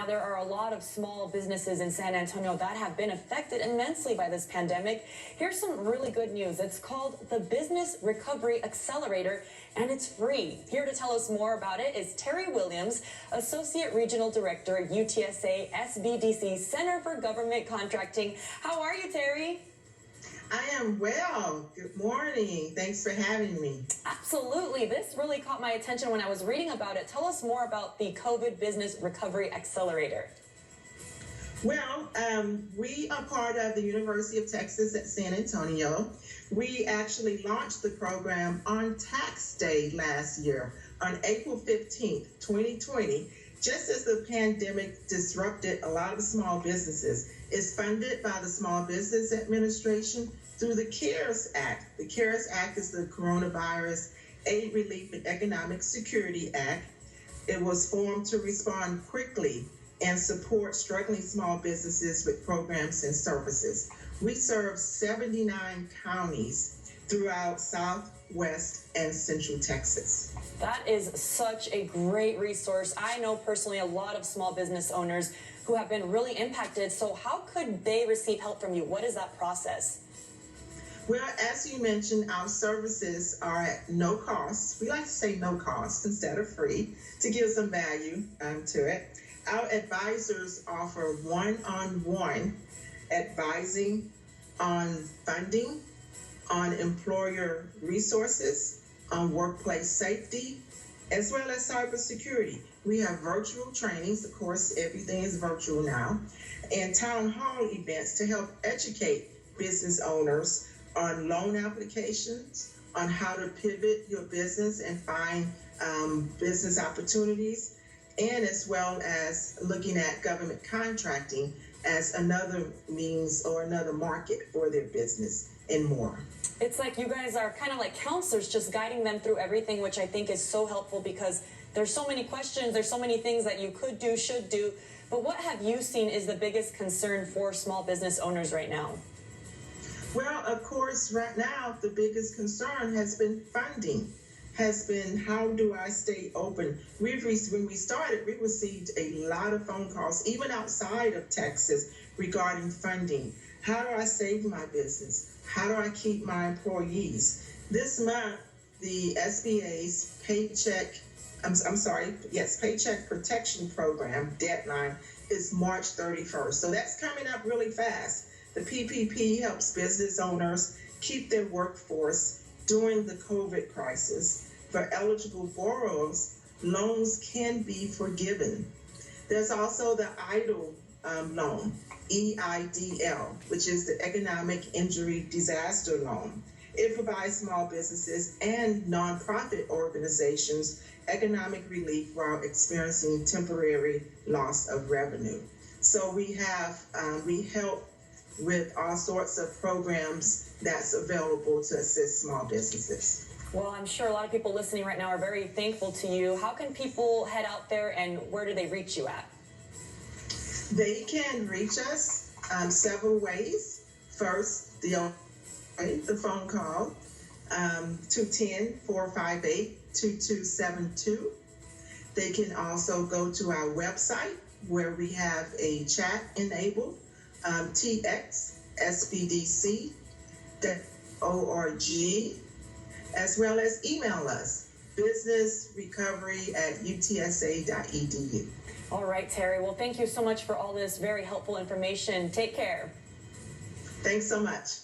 there are a lot of small businesses in San Antonio that have been affected immensely by this pandemic. Here's some really good news. It's called the Business Recovery Accelerator, and it's free. Here to tell us more about it is Terry Williams, Associate Regional Director, UTSA SBDC Center for Government Contracting. How are you, Terry? I am well. Good morning. Thanks for having me. Absolutely. This really caught my attention when I was reading about it. Tell us more about the COVID Business Recovery Accelerator. Well, we are part of the University of Texas at San Antonio. We actually launched the program on tax day last year, on April 15th, 2020, just as the pandemic disrupted a lot of small businesses. It's funded by the Small Business Administration through the CARES Act. The CARES Act is the Coronavirus Aid, Relief, and Economic Security Act. It was formed to respond quickly and support struggling small businesses with programs and services. We serve 79 counties throughout Southwest and Central Texas. That is such a great resource. I know personally a lot of small business owners who have been really impacted. So how could they receive help from you? What is that process? Well, as you mentioned, our services are at no cost. We like to say no cost instead of free to give some value to it. Our advisors offer one-on-one advising on funding, on employer resources, on workplace safety, as well as cybersecurity. We have virtual trainings. Of course, everything is virtual now, and town hall events to help educate business owners on loan applications, on how to pivot your business and find business opportunities, and as well as looking at government contracting as another means or another market for their business and more. It's like you guys are kind of like counselors, just guiding them through everything, which I think is so helpful because there's so many questions, there's so many things that you could do, should do. But what have you seen is the biggest concern for small business owners right now? Well, of course, right now, the biggest concern has been funding, has been how do I stay open? When we started, we received a lot of phone calls, even outside of Texas, regarding funding. How do I save my business? How do I keep my employees? This month, the SBA's Paycheck Protection Program deadline is March 31st. So that's coming up really fast. The PPP helps business owners keep their workforce during the COVID crisis. For eligible borrowers, loans can be forgiven. There's also the EIDL loan, EIDL, which is the Economic Injury Disaster Loan. It provides small businesses and nonprofit organizations economic relief while experiencing temporary loss of revenue. So we help with all sorts of programs that's available to assist small businesses. Well, I'm sure a lot of people listening right now are very thankful to you. How can people head out there and where do they reach you at? They can reach us several ways. First, the phone call, 210-458-2272. They can also go to our website where we have a chat enabled, txsbdc.org, as well as email us, businessrecovery@utsa.edu. All right, Terry. Well, thank you so much for all this very helpful information. Take care. Thanks so much.